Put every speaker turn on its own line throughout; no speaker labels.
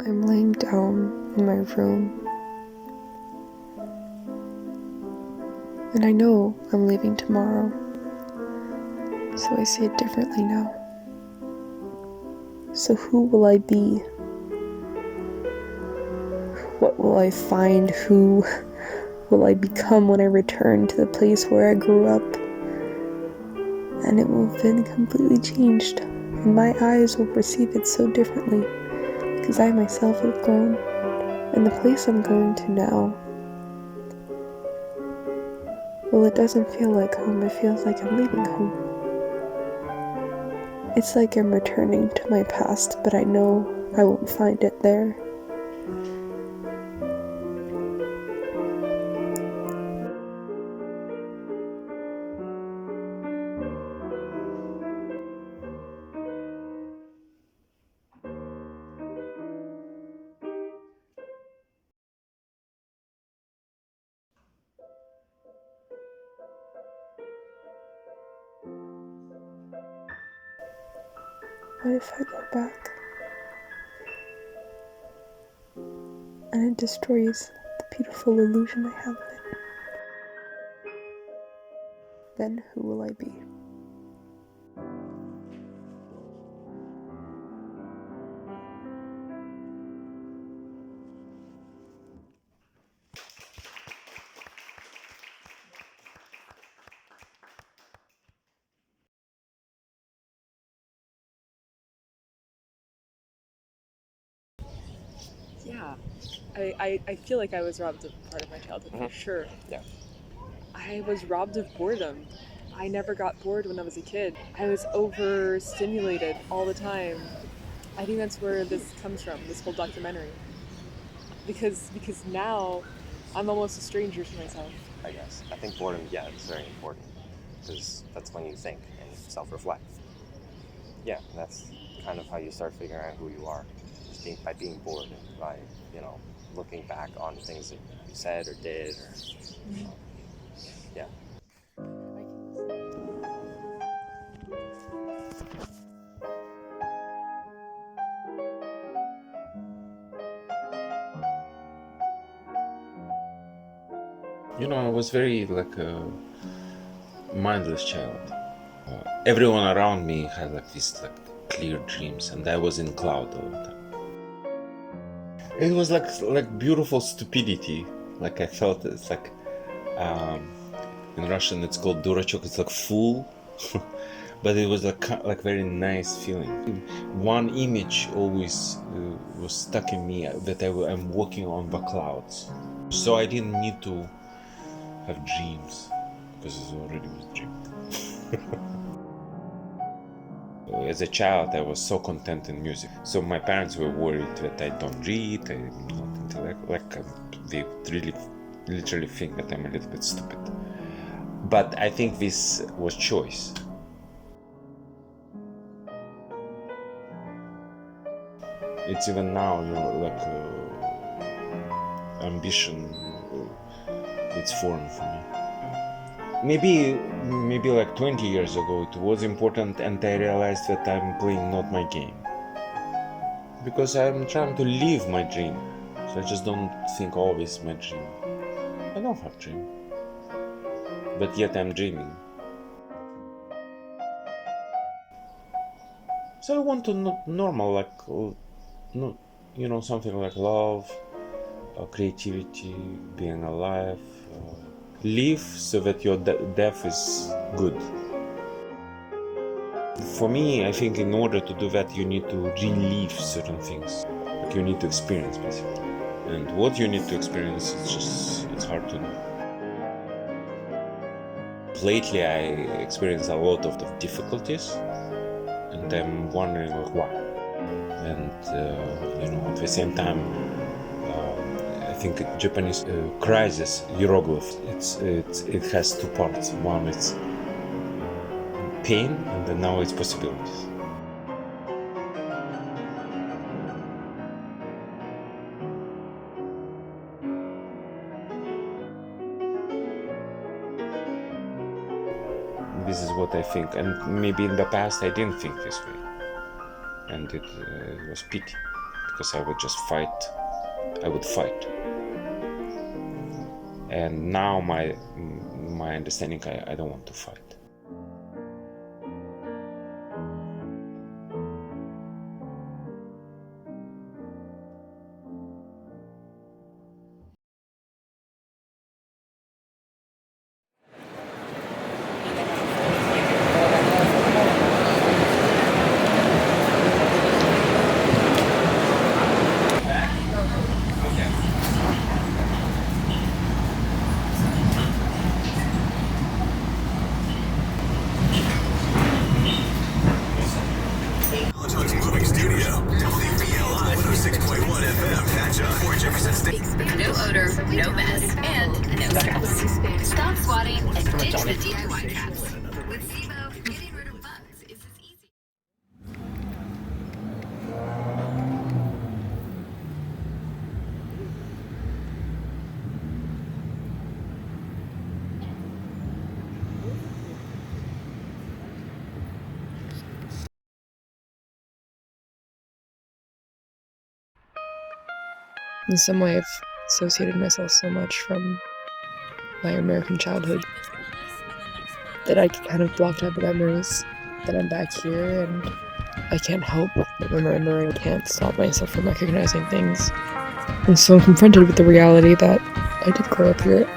I'm laying down in my room, and I know I'm leaving tomorrow, so I see it differently now. So who will I be? What will I find? Who will I become when I return to the place where I grew up? And it will have been completely changed, and my eyes will perceive it so differently, because I myself have grown, and the place I'm going to now, well, it doesn't feel like home, it feels like I'm leaving home. It's like I'm returning to my past, but I know I won't find it there. What if I go back and it destroys the beautiful illusion I have of it? Then who will I be?
Yeah, I feel like I was robbed of part of my childhood for sure.
Yeah.
I was robbed of boredom. I never got bored when I was a kid. I was overstimulated all the time. I think that's where this comes from, this whole documentary. Because now I'm almost a stranger to myself.
I guess. I think boredom, yeah, it's very important because that's when you think and self-reflect. Yeah, that's kind of how you start figuring out who you are, just by being bored and by, looking back on things that you said or did or, yeah.
I was very like a mindless child. Everyone around me had like these like clear dreams, and I was in cloud all the time. It was like beautiful stupidity. Like I felt it's like in Russian it's called durachok. It's like fool, but it was like very nice feeling. One image always was stuck in me that I'm walking on the clouds. So I didn't need to have dreams because it already was a dream. As a child, I was so content in music. So my parents were worried that I don't read, I'm not intellectual. They really, literally think that I'm a little bit stupid. But I think this was choice. It's even now, ambition. It's foreign for me. Maybe like 20 years ago it was important, and I realized that I'm playing not my game. Because I'm trying to live my dream. So I just don't think, oh, this is my dream. I don't have dream. But yet I'm dreaming. So I want to normal, something like love, creativity, being alive. Live so that your death is good. For me, I think in order to do that, you need to relive certain things. Like you need to experience, basically. And what you need to experience, it's hard to know. Lately, I experience a lot of the difficulties, and I'm wondering like why. And at the same time, I think Japanese crisis hieroglyph. It has two parts. One is pain, and then now it's possibilities. This is what I think, and maybe in the past I didn't think this way, and it was pity, because I would just fight. I would fight. And now my understanding, I don't want to fight.
No odor, no mess, and no stress. Stop swatting and ditch the DIY caps. With SIBO, getting rid of bugs is as easy.
In some way, I've associated myself so much from my American childhood that I kind of blocked out the memories that I'm back here, and I can't help but remember and can't stop myself from recognizing things. And so I'm confronted with the reality that I did grow up here.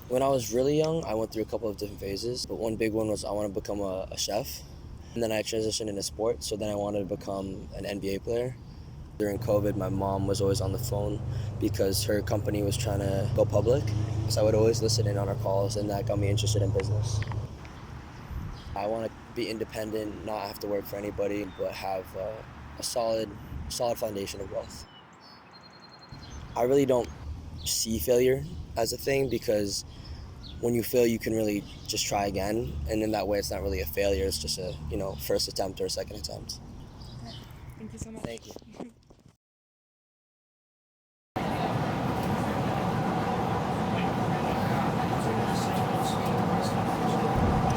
When I was really young, I went through a couple of different phases, but one big one was I want to become a chef. And then I transitioned into sports, so then I wanted to become an NBA player. During COVID, my mom was always on the phone because her company was trying to go public. So I would always listen in on her calls, and that got me interested in business. I want to be independent, not have to work for anybody, but have a solid foundation of wealth. I really don't see failure as a thing because when you fail, you can really just try again. And in that way, it's not really a failure. It's just a, first attempt or a second attempt.
Thank you so much.
Thank you.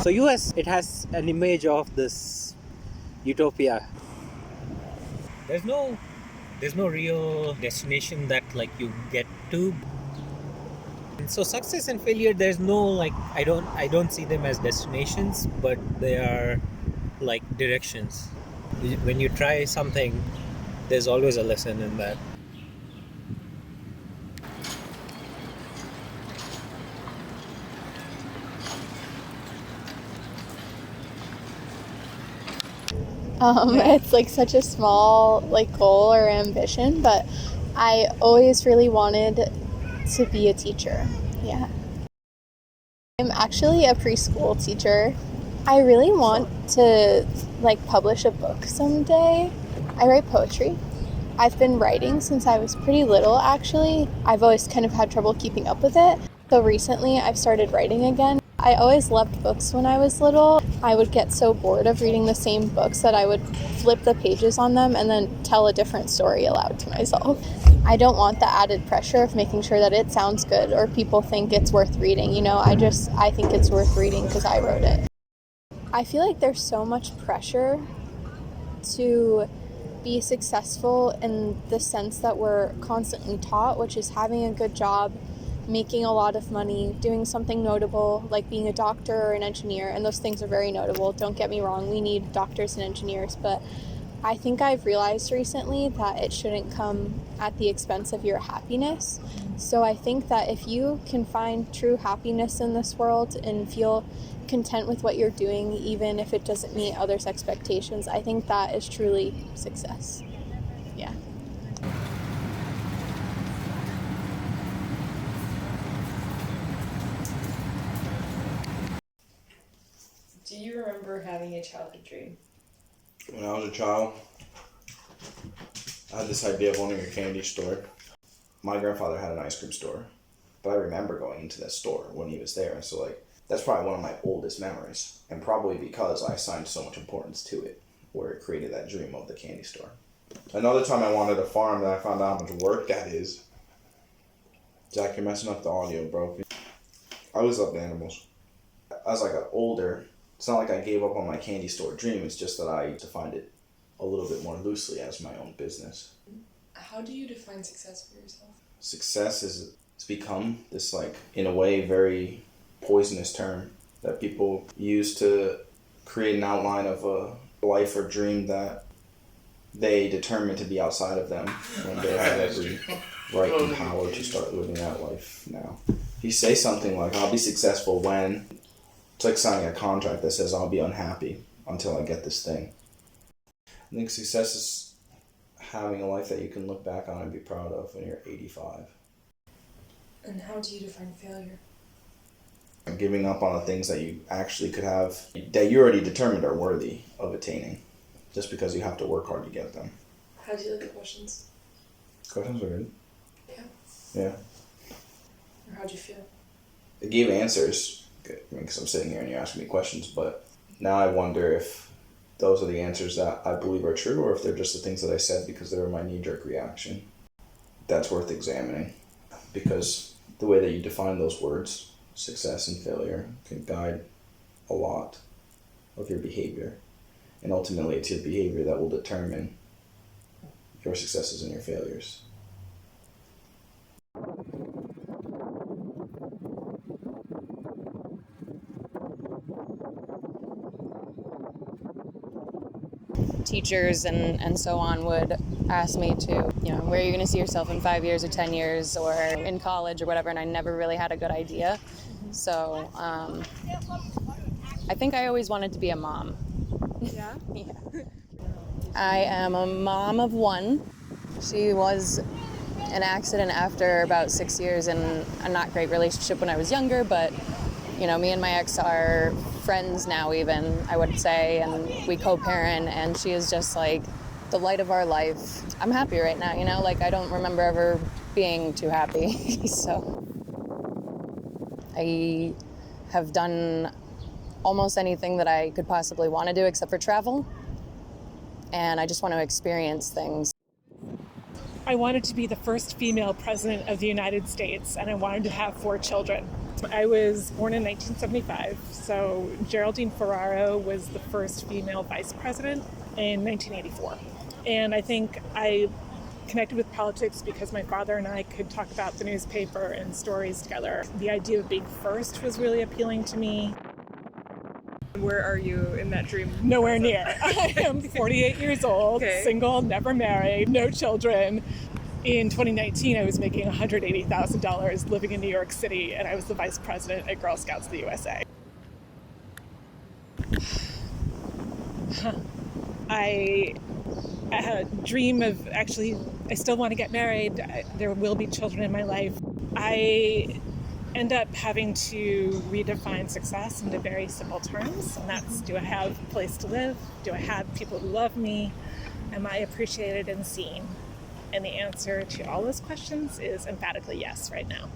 So US, it has an image of this utopia. There's no real destination that like you get to. And so success and failure, there's no like I don't see them as destinations, but they are like directions. When you try something, there's always a lesson in that.
It's like such a small like goal or ambition, but I always really wanted to be a teacher. Yeah. I'm actually a preschool teacher. I really want to like publish a book someday. I write poetry. I've been writing since I was pretty little actually. I've always kind of had trouble keeping up with it. So recently I've started writing again. I always loved books when I was little. I would get so bored of reading the same books that I would flip the pages on them and then tell a different story aloud to myself. I don't want the added pressure of making sure that it sounds good or people think it's worth reading. I think it's worth reading because I wrote it. I feel like there's so much pressure to be successful in the sense that we're constantly taught, which is having a good job, making a lot of money, doing something notable like being a doctor or an engineer, and those things are very notable. Don't get me wrong, we need doctors and engineers, but I think I've realized recently that it shouldn't come at the expense of your happiness. So I think that if you can find true happiness in this world and feel content with what you're doing, even if it doesn't meet others' expectations, I think that is truly success. Yeah.
Do you remember having a childhood dream?
When I was a child, I had this idea of owning a candy store. My grandfather had an ice cream store, but I remember going into that store when he was there. So like, that's probably one of my oldest memories, and probably because I assigned so much importance to it, where it created that dream of the candy store. Another time I wanted a farm that I found out how much work that is. Zach, you're messing up the audio, bro. I always loved animals. As I got older, it's not like I gave up on my candy store dream, it's just that I defined it a little bit more loosely as my own business.
How do you define success for yourself?
Success has become this, like, in a way, very poisonous term that people use to create an outline of a life or dream that they determine to be outside of them when they have every right and power to start living that life now. If you say something like, I'll be successful when, it's like signing a contract that says I'll be unhappy until I get this thing. I think success is having a life that you can look back on and be proud of when you're 85.
And how do you define failure?
Giving up on the things that you actually could have, that you already determined are worthy of attaining, just because you have to work hard to get them.
How do you like the questions?
Questions are good.
Yeah.
Yeah.
Or how'd you feel?
It gave answers, because I'm sitting here and you're asking me questions, but now I wonder if those are the answers that I believe are true, or if they're just the things that I said because they were my knee-jerk reaction. That's worth examining, because the way that you define those words, success and failure, can guide a lot of your behavior. And ultimately, it's your behavior that will determine your successes and your failures.
Teachers and so on would ask me to, where are you going to see yourself in 5 years or 10 years or in college or whatever, and I never really had a good idea. So I think I always wanted to be a mom.
Yeah?
Yeah. I am a mom of one. She was an accident after about 6 years in a not great relationship when I was younger, but me and my ex are friends now, even, I would say, and we co-parent, and she is just like the light of our life. I'm happy right now, I don't remember ever being too happy. So I have done almost anything that I could possibly want to do except for travel, and I just want to experience things.
I wanted to be the first female president of the United States, and I wanted to have 4 children. I was born in 1975, so Geraldine Ferraro was the first female vice president in 1984. And I think I connected with politics because my father and I could talk about the newspaper and stories together. The idea of being first was really appealing to me.
Where are you in that dream?
Nowhere near. I am 48 years old, single, never married, no children. In 2019, I was making $180,000 living in New York City, and I was the vice president at Girl Scouts of the USA. I dream of, actually, I still want to get married. There will be children in my life. I end up having to redefine success into very simple terms, and that's, do I have a place to live? Do I have people who love me? Am I appreciated and seen? And the answer to all those questions is emphatically yes right now.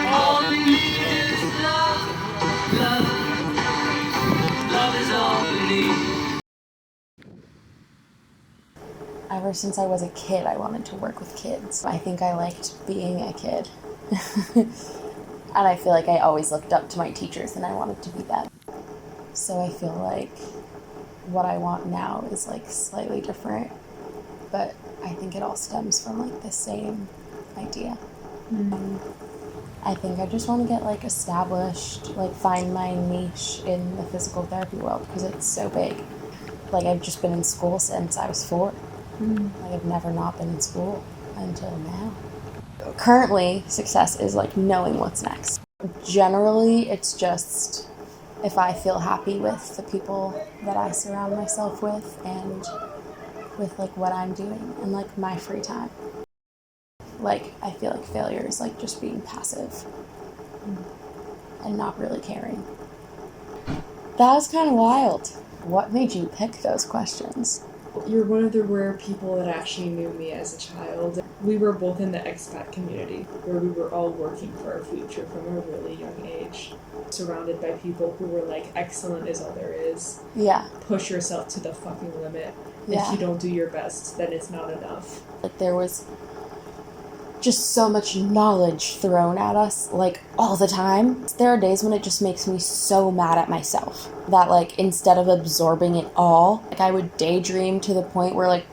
All we need is love, love is all we need.
Ever since I was a kid, I wanted to work with kids. I think I liked being a kid. And I feel like I always looked up to my teachers and I wanted to be them. So I feel like
what I want now is like slightly different, but I think it all stems from like the same idea. I think I just want to get like established, like find my niche in the physical therapy world because it's so big. Like I've just been in school since I was 4. Like I've never not been in school until now. Currently, success is like knowing what's next. Generally, it's just if I feel happy with the people that I surround myself with and with like what I'm doing and like my free time. Like I feel like failure is like just being passive and not really caring. That was kind of wild. What made you pick those questions?
You're one of the rare people that actually knew me as a child. We were both in the expat community where we were all working for our future from a really young age. Surrounded by people who were like, excellent is all there is.
Yeah.
Push yourself to the fucking limit.
Yeah.
If you don't do your best, then it's not enough.
Like there was just so much knowledge thrown at us, like all the time. There are days when it just makes me so mad at myself that like instead of absorbing it all, like I would daydream to the point where like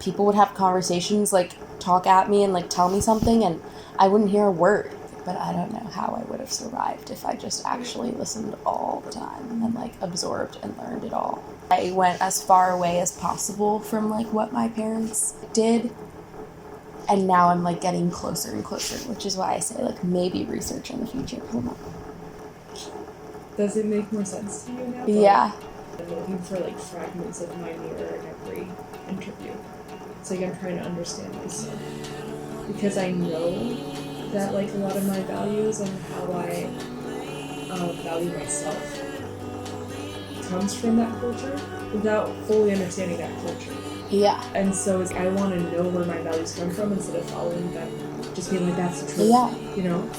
people would have conversations, like talk at me and like tell me something and I wouldn't hear a word. But I don't know how I would have survived if I just actually listened all the time and like absorbed and learned it all. I went as far away as possible from like what my parents did. And now I'm like getting closer and closer, which is why I say like maybe research in the future. Hold on.
Does it make more sense to you now?
Yeah.
I'm looking for like fragments of my mirror in every interview. It's like I'm trying to understand myself. Because I know that like a lot of my values and how I value myself comes from that culture without fully understanding that culture.
Yeah.
And so I want to know where my values come from instead of following them. Just being like, that's the truth.
Yeah.
You know?